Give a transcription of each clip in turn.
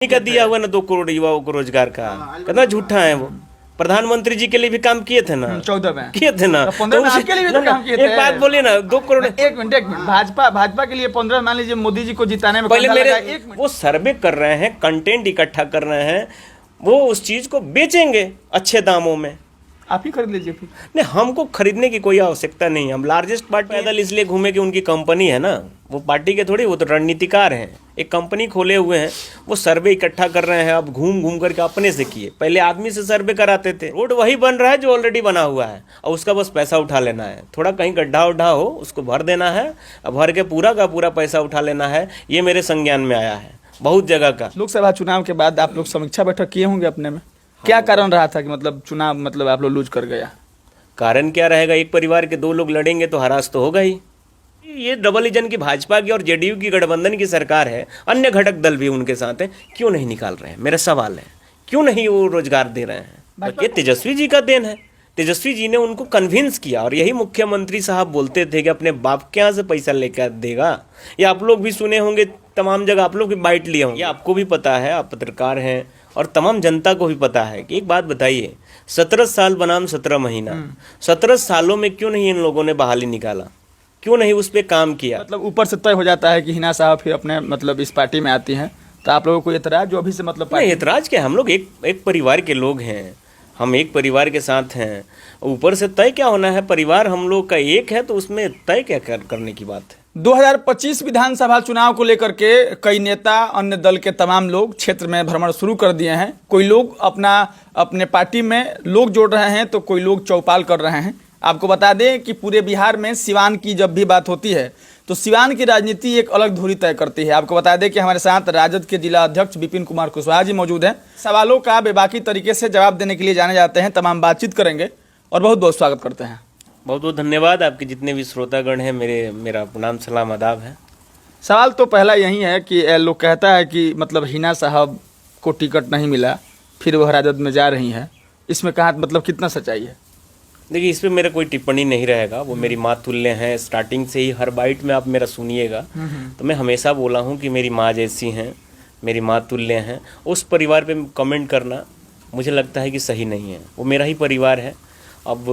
का दिया हुआ ना 2 करोड़ युवाओं को रोजगार का, कितना झूठा है वो। प्रधानमंत्री जी के लिए भी काम किए थे ना, 14 में किए थे ना, 15 में आपके लिए भी तो काम किए थे। एक बात बोलिए ना, 2 करोड़। एक मिनट भाजपा के लिए 15, मान लीजिए मोदी जी को जिताने में पहले मेरे एक वो सर्वे कर रहे हैं, कंटेंट इकट्ठा कर रहे हैं, वो उस चीज को बेचेंगे अच्छे दामों में। आप ही खरीद लीजिए फिर। नहीं, हमको खरीदने की कोई आवश्यकता नहीं। हम लार्जेस्ट पार्टी पैदल इसलिए घूमे कि उनकी कंपनी है ना, वो पार्टी के थोड़ी, वो तो रणनीतिकार हैं, एक कंपनी खोले हुए हैं, वो सर्वे इकट्ठा कर रहे हैं। अब घूम घूम करके अपने से किए, पहले आदमी से सर्वे कराते थे। रोड वही बन रहा है जो ऑलरेडी बना हुआ है, और उसका बस पैसा उठा लेना है। थोड़ा कहीं गड्ढा उड्ढा हो उसको भर देना है, अब भर के पूरा का पूरा पैसा उठा लेना है। ये मेरे संज्ञान में आया है बहुत जगह का। लोकसभा चुनाव के बाद आप लोग समीक्षा बैठक किए होंगे अपने में, क्या कारण रहा था कि मतलब चुनाव मतलब आप लोग लूज कर गया? कारण क्या रहेगा, एक परिवार के 2 लोग लड़ेंगे तो हरास तो होगा ही। ये डबल इंजन की भाजपा की और जेडीयू की गठबंधन की सरकार है, अन्य घटक दल भी उनके साथ हैं, क्यों नहीं निकाल रहे हैं? मेरा सवाल है, क्यों नहीं वो रोजगार दे रहे हैं? ये तेजस्वी जी का देन है। तेजस्वी जी ने उनको कन्विंस किया, और यही मुख्यमंत्री साहब बोलते थे कि अपने बाप के यहाँ से पैसा लेकर देगा। ये आप लोग भी सुने होंगे, तमाम जगह आप लोग भी बाइट लिए होंगे, आपको भी पता है, आप पत्रकार हैं, और तमाम जनता को भी पता है कि एक बात बताइए, 17 साल बनाम 17 महीना, 17 सालों में क्यों नहीं इन लोगों ने बहाली निकाला? क्यों नहीं उस पर काम किया? मतलब ऊपर से तय हो जाता है कि हिना साहब फिर अपने मतलब इस पार्टी में आती हैं, तो आप लोगों को एतराज जो अभी से मतलब नहीं, एतराज क्या, हम लोग एक परिवार के लोग हैं, हम एक परिवार के साथ हैं। ऊपर से तय क्या होना है, परिवार हम लोग का एक है, तो उसमें तय क्या करने की बात है? 2025 विधानसभा चुनाव को लेकर के कई नेता, अन्य दल के तमाम लोग क्षेत्र में भ्रमण शुरू कर दिए हैं। कोई लोग अपने पार्टी में लोग जोड़ रहे हैं, तो कोई लोग चौपाल कर रहे हैं। आपको बता दें कि पूरे बिहार में सिवान की जब भी बात होती है तो सिवान की राजनीति एक अलग धुरी तय करती है। आपको बता दें कि हमारे साथ राजद के जिला अध्यक्ष विपिन कुमार कुशवाहा जी मौजूद हैं। सवालों का बेबाकी तरीके से जवाब देने के लिए जाने जाते हैं, तमाम बातचीत करेंगे और बहुत बहुत स्वागत करते हैं। बहुत बहुत धन्यवाद। आपके जितने भी श्रोतागण हैं, मेरा प्रणाम सलाम आदाब है। सवाल तो पहला यही है कि लोग कहता है कि मतलब हिना साहब को टिकट नहीं मिला, फिर वह राजद में जा रही हैं, इसमें कहाँ मतलब कितना सच्चाई है? देखिए, इस पर मेरा कोई टिप्पणी नहीं रहेगा, वो मेरी माँ तुल्य हैं। स्टार्टिंग से ही हर बाइट में आप मेरा सुनिएगा तो मैं हमेशा बोला हूँ कि मेरी माँ जैसी हैं, मेरी माँ तुल्य हैं। उस परिवार पे कमेंट करना मुझे लगता है कि सही नहीं है। वो मेरा ही परिवार है। अब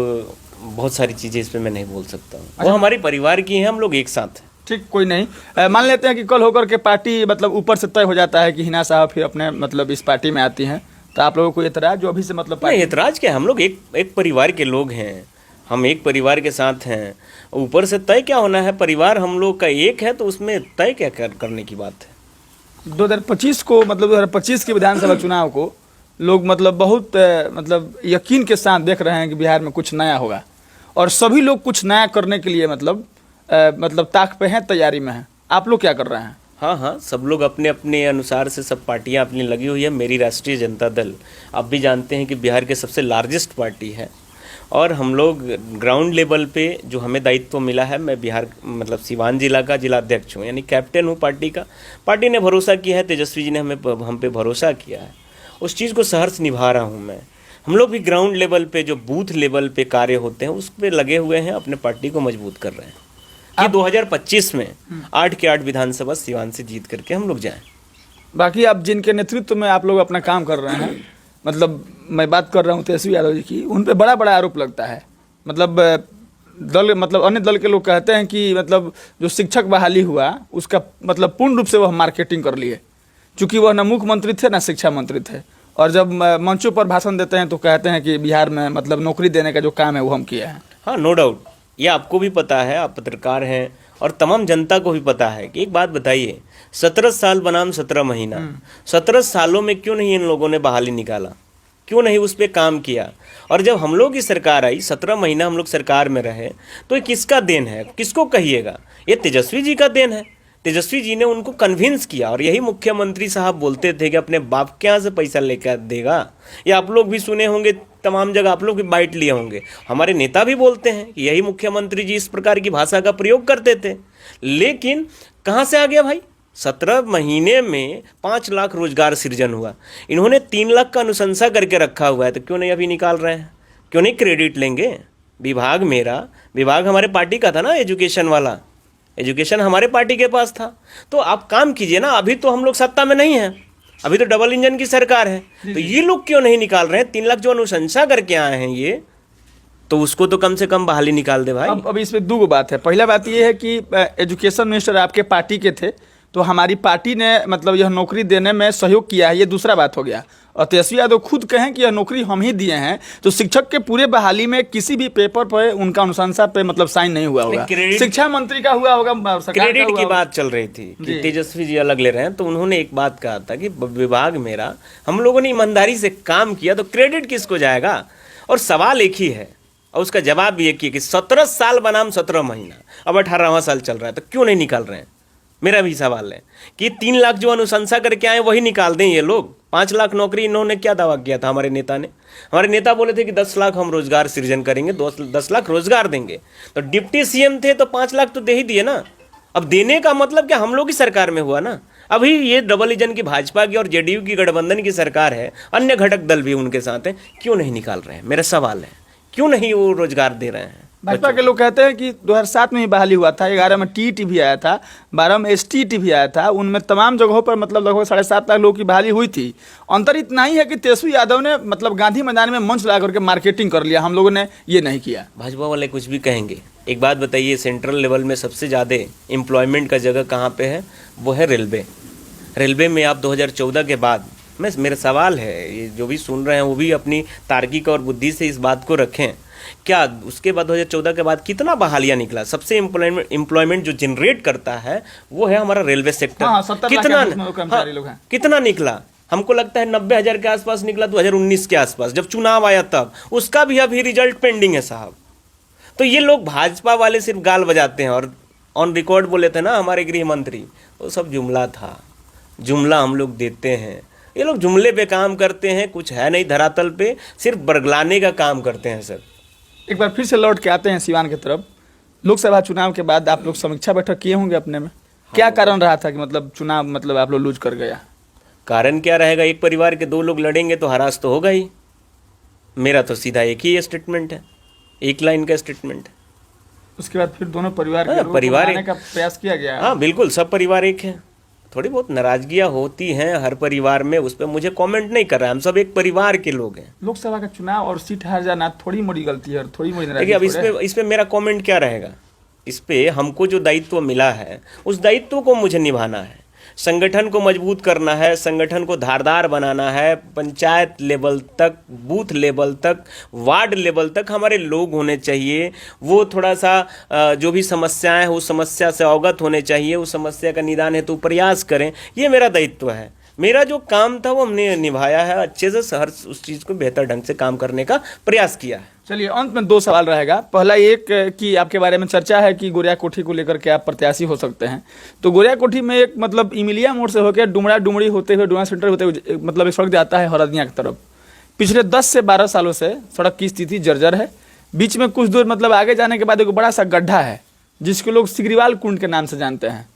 बहुत सारी चीज़ें इस पर मैं नहीं बोल सकता हूँ। वो हमारे परिवार की हैं, हम लोग एक साथ हैं। ठीक, कोई नहीं। मान लेते हैं कि कल होकर के पार्टी मतलब ऊपर से तय हो जाता है कि हिना साहब फिर अपने मतलब इस पार्टी में आती हैं, तो आप लोगों को एतराज जो अभी से मतलब नहीं, एतराज क्या, हम लोग एक परिवार के लोग हैं, हम एक परिवार के साथ हैं। ऊपर से तय क्या होना है, परिवार हम लोग का एक है, तो उसमें तय क्या करने की बात है? 2025 को मतलब 2025 के विधानसभा चुनाव को लोग मतलब बहुत मतलब यकीन के साथ देख रहे हैं कि बिहार में कुछ नया होगा, और सभी लोग कुछ नया करने के लिए मतलब ताक पे हैं, तैयारी में हैं। आप लोग क्या कर रहे हैं? हाँ, सब लोग अपने अपने अनुसार से, सब पार्टियां अपनी लगी हुई है। मेरी राष्ट्रीय जनता दल, आप भी जानते हैं कि बिहार के सबसे लार्जेस्ट पार्टी है, और हम लोग ग्राउंड लेवल पे जो हमें दायित्व मिला है, मैं बिहार मतलब सिवान जिला का जिला अध्यक्ष हूँ, यानी कैप्टन हूँ पार्टी का। पार्टी ने भरोसा किया है, तेजस्वी जी ने हम पे भरोसा किया है, उस चीज़ को सहर्ष निभा रहा हूँ मैं। हम लोग भी ग्राउंड लेवल पे जो बूथ लेवल पे कार्य होते हैं उस पर लगे हुए हैं, अपने पार्टी को मजबूत कर रहे हैं कि 2025 में 8 के 8 विधानसभा सिवान से जीत करके हम लोग जाएं। बाकी आप जिनके नेतृत्व में आप लोग अपना काम कर रहे हैं, मतलब मैं बात कर रहा हूँ तेजस्वी यादव जी की, उन पे बड़ा बड़ा आरोप लगता है। मतलब अन्य दल के लोग कहते हैं कि मतलब जो शिक्षक बहाली हुआ उसका मतलब पूर्ण रूप से वह मार्केटिंग कर लिए, चूँकि वह न मुख्यमंत्री थे न शिक्षा मंत्री थे, और जब मंचों पर भाषण देते हैं तो कहते हैं कि बिहार में मतलब नौकरी देने का जो काम है वो हम किए हैं। हाँ, नो डाउट, ये आपको भी पता है, आप पत्रकार हैं, और तमाम जनता को भी पता है कि एक बात बताइए, 17 साल बनाम 17 महीना, 17 सालों में क्यों नहीं इन लोगों ने बहाली निकाला? क्यों नहीं उस पर काम किया? और जब हम लोग की सरकार आई, 17 महीना हम लोग सरकार में रहे, तो ये किसका देन है? किसको कहिएगा? ये तेजस्वी जी का देन है। तेजस्वी जी ने उनको कन्विंस किया, और यही मुख्यमंत्री साहब बोलते थे कि अपने बाप के यहाँ से पैसा लेकर देगा। ये आप लोग भी सुने होंगे, तमाम जगह आप लोग भी बाइट लिए होंगे। हमारे नेता भी बोलते हैं कि यही मुख्यमंत्री जी इस प्रकार की भाषा का प्रयोग करते थे। लेकिन कहाँ से आ गया भाई? 17 महीने में 5 लाख रोजगार सृजन हुआ। इन्होंने 3 लाख का अनुशंसा करके रखा हुआ है, तो क्यों नहीं अभी निकाल रहे हैं? क्यों नहीं क्रेडिट लेंगे? विभाग हमारे पार्टी का था ना, एजुकेशन वाला, एजुकेशन हमारे पार्टी के पास था। तो आप काम कीजिए ना, अभी तो हम लोग सत्ता में नहीं हैं, अभी तो डबल इंजन की सरकार है, तो ये लोग क्यों नहीं निकाल रहे हैं? 3 लाख जो अनुशंसा करके आए हैं ये, तो उसको तो कम से कम बहाली निकाल दे भाई। अब इसमें दो बात है। पहला बात ये है कि एजुकेशन मिनिस्टर आपके पार्टी के थे, तो हमारी पार्टी ने मतलब यह नौकरी देने में सहयोग किया है, ये दूसरा बात हो गया। और तेजस्वी यादव खुद कहें कि यह नौकरी हम ही दिए हैं, तो शिक्षक के पूरे बहाली में किसी भी पेपर पर उनका अनुशंसा पे मतलब साइन नहीं हुआ होगा, शिक्षा मंत्री का हुआ होगा, क्रेडिट की बात चल रही थी कि तेजस्वी जी अलग ले रहे हैं, तो उन्होंने एक बात कहा था कि विभाग मेरा, हम लोगों ने ईमानदारी से काम किया, तो क्रेडिट किसको जाएगा? और सवाल एक ही है और उसका जवाब भी एक ही है कि 17 साल बनाम 17 महीना, अब 18वां साल चल रहा है, तो क्यों नहीं निकाल रहे हैं? मेरा भी सवाल है कि 3 लाख जो अनुशंसा करके आए वही निकाल दें ये लोग। 5 लाख नौकरी इन्होंने क्या दावा किया था? हमारे नेता ने, हमारे नेता बोले थे कि 10 लाख हम रोजगार सृजन करेंगे, 10 लाख रोजगार देंगे। तो डिप्टी सीएम थे तो 5 लाख तो दे ही दिए ना। अब देने का मतलब क्या, हम लोग की सरकार में हुआ ना। अभी ये डबल इंजन की भाजपा की और जेडीयू की गठबंधन की सरकार है, अन्य घटक दल भी उनके साथ हैं, क्यों नहीं निकाल रहे हैं? मेरा सवाल है, क्यों नहीं वो रोजगार दे रहे हैं? भाजपा के लोग कहते हैं कि 2007 में ही बहाली हुआ था, 11 में टीईटी भी आया था, 12 में एसटीईटी भी आया था, उनमें तमाम जगहों पर मतलब लगभग 7.5 लाख लोगों की बहाली हुई थी। अंतर इतना ही है कि तेजस्वी यादव ने मतलब गांधी मैदान में मंच लगा करके मार्केटिंग कर लिया, हम लोगों ने ये नहीं किया। भाजपा वाले कुछ भी कहेंगे, एक बात बताइए, सेंट्रल लेवल में सबसे ज़्यादा एम्प्लॉयमेंट का जगह कहाँ पे है? वो है रेलवे। रेलवे में आप 2014 के बाद, मेरा सवाल है, ये जो भी सुन रहे हैं वो भी अपनी तार्किक और बुद्धि से इस बात को रखें, क्या उसके बाद 2014 के बाद कितना बहालियां निकला? सबसे एम्प्लॉयमेंट जो जनरेट करता है वो है हमारा रेलवे सेक्टर। कितना निकला? हमको लगता है 90,000 के आसपास निकला 2019 के आसपास, जब चुनाव आया तब। उसका भी अभी रिजल्ट पेंडिंग है साहब। तो ये लोग भाजपा वाले सिर्फ गाल बजाते हैं, और ऑन रिकॉर्ड बोले थे ना हमारे गृह मंत्री, वो सब जुमला था, जुमला हम लोग देते हैं। ये लोग जुमले पे काम करते हैं, कुछ है नहीं धरातल पे, सिर्फ बरगलाने का काम करते हैं सर। एक बार फिर से लौट के आते हैं सिवान की तरफ। लोकसभा चुनाव के बाद आप लोग समीक्षा बैठक किए होंगे अपने में, क्या कारण रहा था कि मतलब चुनाव मतलब आप लोग लूज कर गया? कारण क्या रहेगा? एक परिवार के 2 लोग लड़ेंगे तो हरास तो होगा ही। मेरा तो सीधा एक ही स्टेटमेंट है, एक लाइन का स्टेटमेंट है। उसके बाद फिर दोनों परिवार का प्रयास किया गया। हाँ बिल्कुल, सब परिवार एक है। थोड़ी बहुत नाराजगियां होती हैं हर परिवार में, उस पर मुझे कमेंट नहीं कर रहा है, हम सब एक परिवार के लोग हैं। लोकसभा का चुनाव और सीट हार जाना थोड़ी मोटी गलती है और थोड़ी मोटी नाराजगी। अब इस पे मेरा कमेंट क्या रहेगा? इस पे हमको जो दायित्व मिला है उस दायित्व को मुझे निभाना है। संगठन को मजबूत करना है, संगठन को धारदार बनाना है, पंचायत लेवल तक, बूथ लेवल तक, वार्ड लेवल तक हमारे लोग होने चाहिए। वो थोड़ा सा जो भी समस्याएं हैं उस समस्या से अवगत होने चाहिए, उस समस्या का निदान हेतु प्रयास करें। ये मेरा दायित्व है। मेरा जो काम था वो हमने निभाया है अच्छे से, हर उस चीज़ को बेहतर ढंग से काम करने का प्रयास किया है। चलिए, अंत में 2 सवाल रहेगा। पहला एक कि आपके बारे में चर्चा है कि गोरिया कोठी को लेकर के आप प्रत्याशी हो सकते हैं, तो गोरिया कोठी में एक मतलब इमिलिया मोड़ से होकर डुमड़ी होते हुए डुमरा सेंटर होते हुए मतलब एक सड़क जाता है हरदिया की तरफ। पिछले 10 से 12 सालों से सड़क की स्थिति जर्जर है। बीच में कुछ दूर मतलब आगे जाने के बाद एक बड़ा सा गड्ढा है जिसको लोग सिगरीवाल कुंड के नाम से जानते हैं।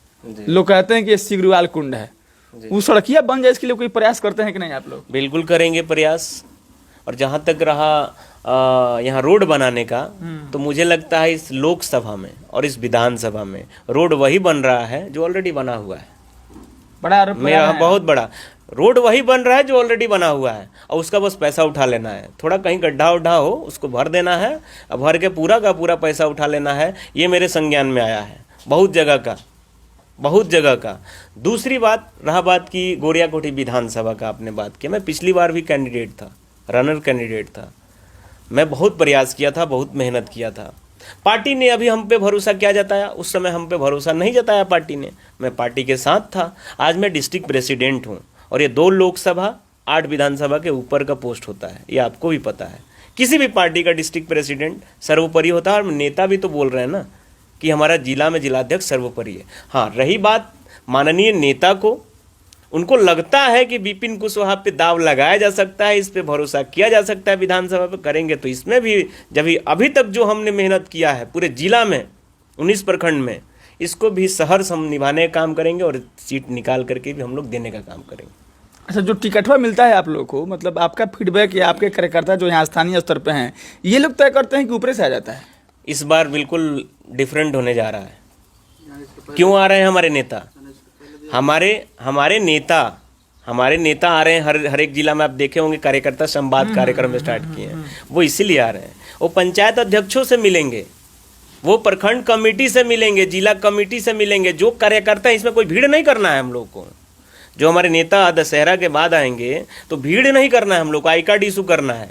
लोग कहते हैं कि ये सिगरीवाल कुंड है। वो सड़किया बन जाए इसके लिए कोई प्रयास करते हैं कि नहीं आप लोग? बिल्कुल करेंगे प्रयास। और जहाँ तक रहा यहाँ रोड बनाने का, तो मुझे लगता है इस लोकसभा में और इस विधानसभा में रोड वही बन रहा है जो ऑलरेडी बना हुआ है। बड़ा मेरा बहुत बड़ा रोड वही बन रहा है जो ऑलरेडी बना हुआ है, और उसका बस पैसा उठा लेना है। थोड़ा कहीं गड्ढा उड्ढा हो उसको भर देना है, और भर के पूरा का पूरा पैसा उठा लेना है। ये मेरे संज्ञान में आया है बहुत जगह का। दूसरी बात, रहा बात की गोरिया कोठी विधानसभा का आपने बात किया, मैं पिछली बार भी कैंडिडेट था, रनर कैंडिडेट था। मैं बहुत प्रयास किया था, बहुत मेहनत किया था। पार्टी ने अभी हम पे भरोसा क्या जताया? उस समय हम पे भरोसा नहीं जताया पार्टी ने। मैं पार्टी के साथ था। आज मैं डिस्ट्रिक्ट प्रेसिडेंट हूँ, और ये 2 लोकसभा 8 विधानसभा के ऊपर का पोस्ट होता है, ये आपको भी पता है। किसी भी पार्टी का डिस्ट्रिक्ट प्रेसिडेंट सर्वोपरि होता है, और नेता भी तो बोल रहे हैं ना कि हमारा जिला में जिलाध्यक्ष सर्वोपरि है। हाँ, रही बात माननीय नेता को, उनको लगता है कि विपिन कुशवाहा पे दाव लगाया जा सकता है, इस पे भरोसा किया जा सकता है, विधानसभा पे करेंगे तो इसमें भी जब अभी तक जो हमने मेहनत किया है पूरे जिला में 19 प्रखंड में, इसको भी सहर्ष हम निभाने का काम करेंगे, और सीट निकाल करके भी हम लोग देने का काम करेंगे। अच्छा, जो टिकटवा मिलता है आप लोग को, मतलब आपका फीडबैक या आपके कार्यकर्ता जो यहाँ स्थानीय स्तर पे हैं, ये लोग तय करते हैं कि ऊपर से आ जाता है? इस बार बिल्कुल डिफरेंट होने जा रहा है। क्यों आ रहे हैं हमारे नेता? हमारे नेता हमारे नेता आ रहे हैं, हर एक जिला में आप देखे होंगे कार्यकर्ता संवाद कार्यक्रम स्टार्ट किए हैं, वो इसीलिए आ रहे हैं। वो पंचायत अध्यक्षों से मिलेंगे, वो प्रखंड कमेटी से मिलेंगे, जिला कमेटी से मिलेंगे, जो कार्यकर्ता है। इसमें कोई भीड़ नहीं करना है हम लोग को। जो हमारे नेता दशहरा के बाद आएंगे तो भीड़ नहीं करना है हम लोग को, आई कार्ड इशू करना है।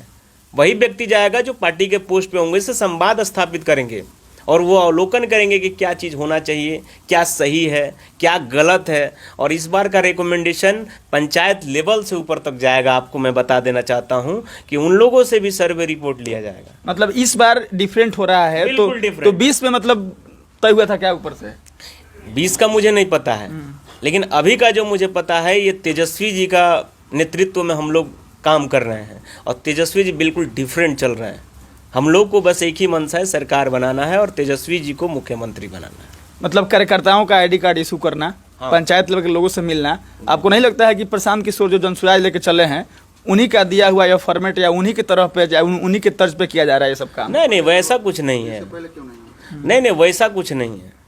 वही व्यक्ति जाएगा जो पार्टी के पोस्ट पे होंगे, इससे संवाद स्थापित करेंगे और वो अवलोकन करेंगे कि क्या चीज़ होना चाहिए, क्या सही है, क्या गलत है। और इस बार का रिकमेंडेशन पंचायत लेवल से ऊपर तक जाएगा। आपको मैं बता देना चाहता हूं कि उन लोगों से भी सर्वे रिपोर्ट लिया जाएगा। मतलब इस बार डिफरेंट हो रहा है, बिल्कुल तो different। 20 में मतलब तय हुआ था क्या ऊपर से? 20 का मुझे नहीं पता है, लेकिन अभी का जो मुझे पता है, ये तेजस्वी जी का नेतृत्व में हम लोग काम कर रहे हैं और तेजस्वी जी बिल्कुल डिफरेंट चल रहे हैं। हम लोग को बस एक ही मंशा है, सरकार बनाना है और तेजस्वी जी को मुख्यमंत्री बनाना है। मतलब कार्यकर्ताओं का आईडी कार्ड इशू करना, पंचायत लेवल के लोगों से मिलना। आपको नहीं लगता है कि प्रशांत किशोर जो जनसुराज लेके चले हैं, उन्हीं का दिया हुआ या फॉर्मेट या उन्हीं की तरफ पे उन्हीं के तर्ज पे किया जा रहा है ये सब काम? नहीं, वैसा कुछ नहीं है। नहीं, वैसा कुछ नहीं है।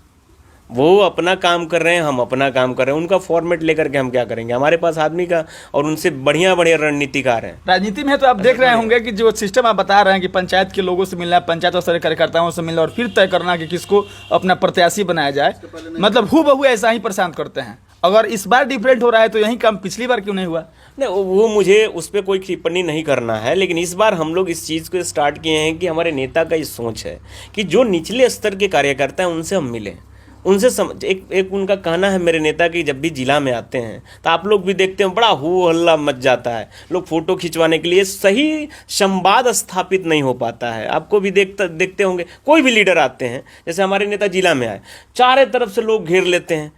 वो अपना काम कर रहे हैं, हम अपना काम कर रहे हैं। उनका फॉर्मेट लेकर के हम क्या करेंगे? हमारे पास आदमी का और उनसे बढ़िया बढ़िया रणनीतिकार हैं। राजनीति में तो आप देख रहे होंगे कि जो सिस्टम आप बता रहे हैं कि पंचायत के लोगों से मिलना, पंचायत और सारे कार्यकर्ताओं से मिलना और फिर तय करना कि किसको अपना प्रत्याशी बनाया जाए, मतलब हूबहू ऐसा ही प्रशांत करते हैं। अगर इस बार डिफरेंट हो रहा है तो यही काम पिछली बार क्यों नहीं हुआ? नहीं, वो मुझे उस पर कोई टिप्पणी नहीं करना है, लेकिन इस बार हम लोग इस चीज़ को स्टार्ट किए हैं कि हमारे नेता का ये सोच है कि जो निचले स्तर के कार्यकर्ता हैं उनसे हम मिलें, उनसे एक उनका कहना है मेरे नेता कि जब भी जिला में आते हैं तो आप लोग भी देखते हैं बड़ा हो हल्ला मच जाता है, लोग फोटो खिंचवाने के लिए सही संवाद स्थापित नहीं हो पाता है। आपको भी देखते होंगे, कोई भी लीडर आते हैं, जैसे हमारे नेता जिला में आए, चारों तरफ से लोग घेर लेते हैं,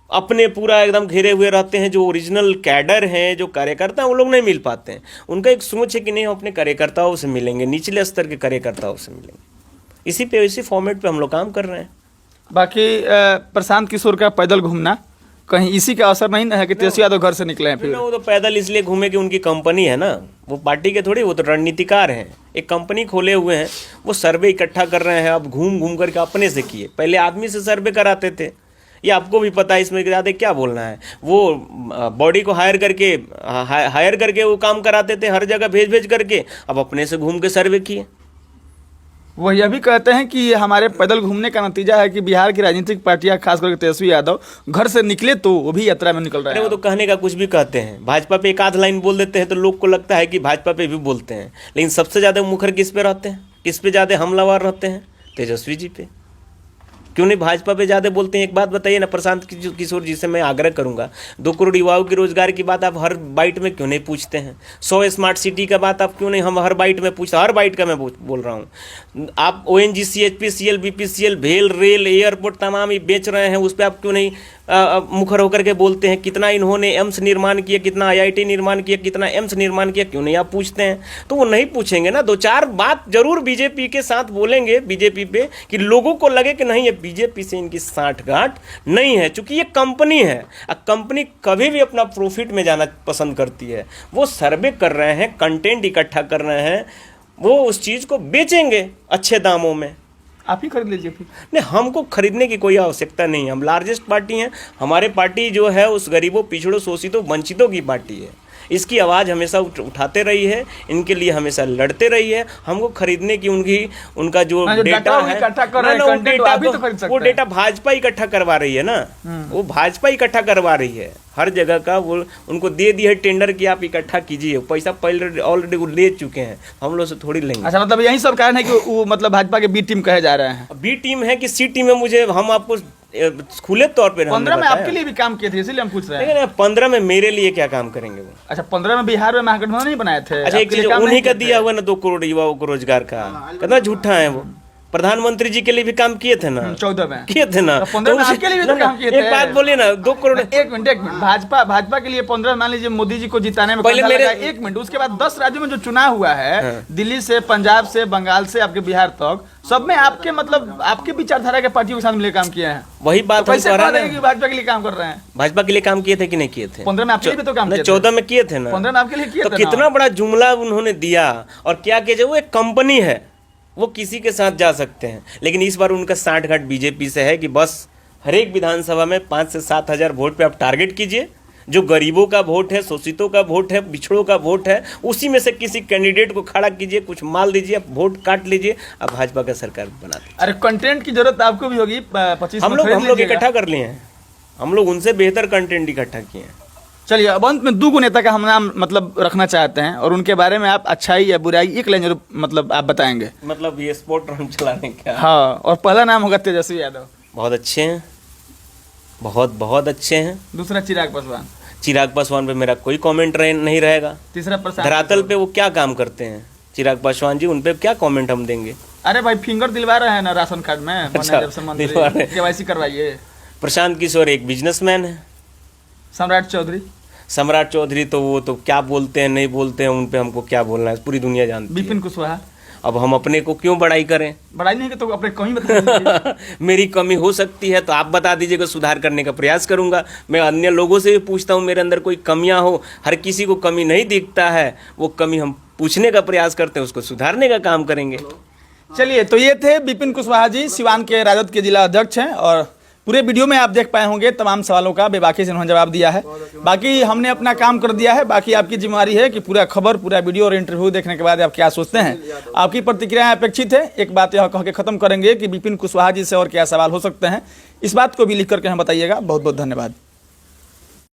अपने पूरा एकदम घेरे हुए रहते हैं। जो ओरिजिनल कैडर हैं, जो कार्यकर्ता हैं, वो लोग नहीं मिल पाते हैं। उनका एक सोच है कि नहीं, हम अपने कार्यकर्ताओं से मिलेंगे, निचले स्तर के कार्यकर्ताओं से मिलेंगे। इसी फॉर्मेट पे हम लोग काम कर रहे हैं। बाकी प्रशांत किशोर का पैदल घूमना, कहीं इसी का असर नहीं ना है कि तेजस्वी यादव घर से निकले हैं? फिर वो तो पैदल इसलिए घूमे कि उनकी कंपनी है ना, वो पार्टी के थोड़ी, वो तो रणनीतिकार हैं, एक कंपनी खोले हुए हैं, वो सर्वे इकट्ठा कर रहे हैं। अब घूम घूम करके अपने से किए, पहले आदमी से सर्वे कराते थे। ये आपको भी पता है, इसमें ज़्यादा क्या बोलना है। वो बॉडी को हायर करके वो काम कराते थे, हर जगह भेज करके। अब अपने से घूम के सर्वे किए। वो यह भी कहते हैं कि हमारे पैदल घूमने का नतीजा है कि बिहार की राजनीतिक पार्टियां, खास करके तेजस्वी यादव, घर से निकले तो वो भी यात्रा में निकल रहे हैं। वो तो कहने का कुछ भी कहते हैं, भाजपा पे एक आध लाइन बोल देते हैं तो लोग को लगता है कि भाजपा पे भी बोलते हैं, लेकिन सबसे ज़्यादा मुखर किस पे रहते हैं, किस पे ज़्यादा हमलावर रहते हैं? तेजस्वी जी पे। क्यों नहीं भाजपा पे ज़्यादा बोलते हैं? एक बात बताइए ना प्रशांत किशोर जी से मैं आग्रह करूंगा, 2 करोड़ युवाओं के रोजगार की बात आप हर बाइट में क्यों नहीं पूछते हैं? 100 स्मार्ट सिटी का बात आप क्यों नहीं हम हर बाइट में पूछते? हर बाइट का मैं बोल रहा हूँ। आप ONGC, HPCL, BPCL, भेल, रेल, एयरपोर्ट तमाम ही बेच रहे हैं, उस पर आप क्यों नहीं मुखर होकर के बोलते हैं? कितना इन्होंने एम्स निर्माण किया, कितना IIT निर्माण किया, कितना एम्स निर्माण किया, क्यों नहीं आप पूछते हैं? तो वो नहीं पूछेंगे ना। 2-4 बात जरूर बीजेपी के साथ बोलेंगे, बीजेपी पे, कि लोगों को लगे कि नहीं, ये बीजेपी से इनकी साठगांठ नहीं है। चूंकि ये कंपनी है, कंपनी कभी भी अपना प्रॉफिट में जाना पसंद करती है। वो सर्वे कर रहे हैं, कंटेंट इकट्ठा कर रहे हैं, वो उस चीज़ को बेचेंगे अच्छे दामों में। आप ही खरीद लीजिए फिर। नहीं, हमको खरीदने की कोई आवश्यकता नहीं है। हम लार्जेस्ट पार्टी हैं। हमारे पार्टी जो है उस गरीबों, पिछड़ों, शोषितों, वंचितों की पार्टी है। इसकी आवाज़ हमेशा उठाते रही है, इनके लिए हमेशा लड़ते रही है। हमको खरीदने की उनका जो डेटा है, वो डेटा भाजपा इकट्ठा करवा रही है ना, वो भाजपा इकट्ठा करवा रही है हर जगह का। वो उनको दे दिया है टेंडर कि आप इकट्ठा कीजिए, पैसा पहले ऑलरेडी वो ले चुके हैं, हम लोग से थोड़ी लेंगे। अच्छा, मतलब यही सब कारण है कि वो मतलब भाजपा के बी टीम कहे जा रहे हैं? बी टीम है कि सी टीम है, मुझे हम आपको खुले तौर पे 15 में आपके लिए भी काम किए थे, इसीलिए हम पूछ रहे हैं। 15 में मेरे लिए क्या काम करेंगे वो? अच्छा, 15 में बिहार में महागठबंधन नहीं बनाए थे? अच्छा, एक चीज उन्हीं का दिया हुआ ना 2 करोड़ युवाओं को रोजगार का, कितना झूठा है वो। प्रधानमंत्री जी के लिए भी काम किए थे ना, 14 में किए थे ना, 15 में आपके लिए भी तो काम किए थे। एक बात बोलिए ना, 2 करोड़। एक मिनट, भाजपा के लिए 15, मान लीजिए मोदी जी को जिताने में पहले मेरे 1 मिनट, उसके बाद 10 राज्यों में जो चुनाव हुआ है, दिल्ली से, पंजाब से, बंगाल से आपके बिहार तक, सब में आपके मतलब आपके विचारधारा के पार्टियों के साथ मिलकर काम किए हैं। वही बात तो कैसे कह रहे हैं कि भाजपा के लिए काम कर रहे हैं? भाजपा के लिए काम किए थे कि नहीं किए थे? 15 में आपके लिए भी तो काम किए थे। 14 में किए थे ना, 15 में आपके लिए किए थे। तो कितना बड़ा जुमला उन्होंने दिया और क्या किया। वो एक कंपनी है, वो किसी के साथ जा सकते हैं, लेकिन इस बार उनका साठगांठ बीजेपी से है कि बस हर एक विधानसभा में 5 से 7 हज़ार वोट पे आप टारगेट कीजिए, जो गरीबों का वोट है, शोषितों का वोट है, पिछड़ों का वोट है, उसी में से किसी कैंडिडेट को खड़ा कीजिए, कुछ माल दीजिए, वोट काट लीजिए, अब भाजपा का सरकार बना दीजिए। अरे कंटेंट की जरूरत आपको भी होगी, 25 हम में लोग खरीद लीजिएगा। इकट्ठा कर लिए हैं, हम लोग उनसे बेहतर कंटेंट इकट्ठा किए हैं। चलिए, अब अंत में 2 नेता का हम नाम मतलब रखना चाहते हैं और उनके बारे में आप अच्छाई या बुराई एक लाइन जरूर मतलब आप बताएंगे। मतलब ये स्पोर्ट रन चलाने का। हाँ, और पहला नाम होगा तेजस्वी यादव। बहुत अच्छे हैं, बहुत अच्छे हैं। दूसरा चिराग पासवान। चिराग पासवान पे मेरा कोई कमेंट नहीं रहेगा। तीसरा प्रशांत धरातल पे वो क्या काम करते हैं चिराग पासवान जी, उन पे क्या कमेंट हम देंगे। अरे भाई, फिंगर दिलवा रहे हैं ना राशन कार्ड में, अच्छा, जब से मंत्री, दिलवा रहे हैं। KYC करवाइए। प्रशांत किशोर एक बिजनेसमैन है। सम्राट चौधरी तो वो तो क्या बोलते हैं नहीं बोलते हैं, उन पे हमको क्या बोलना है, पूरी दुनिया जानती है। विपिन कुशवाहा। अब हम अपने को क्यों बड़ाई करें? बड़ाई नहीं कि तो अपने कहीं बता मेरी कमी हो सकती है तो आप बता दीजिएगा, सुधार करने का प्रयास करूंगा। मैं अन्य लोगों से भी पूछता हूं मेरे अंदर कोई कमियां हो, हर किसी को कमी नहीं दिखता है, वो कमी हम पूछने का प्रयास करते हैं, उसको सुधारने का काम करेंगे। चलिए, तो ये थे विपिन कुशवाहा जी, सिवान के राजद के जिला अध्यक्ष हैं और पूरे वीडियो में आप देख पाए होंगे तमाम सवालों का बेबाकी से उन्होंने जवाब दिया है। बाकी हमने अपना काम कर दिया है, बाकी आपकी जिम्मेवारी है कि पूरा खबर, पूरा वीडियो और इंटरव्यू देखने के बाद आप क्या सोचते हैं, आपकी प्रतिक्रियाएं अपेक्षित है। एक बात यह कह के खत्म करेंगे कि विपिन कुशवाहा जी से और क्या सवाल हो सकते हैं, इस बात को भी लिख करके हमें बताइएगा। बहुत बहुत धन्यवाद।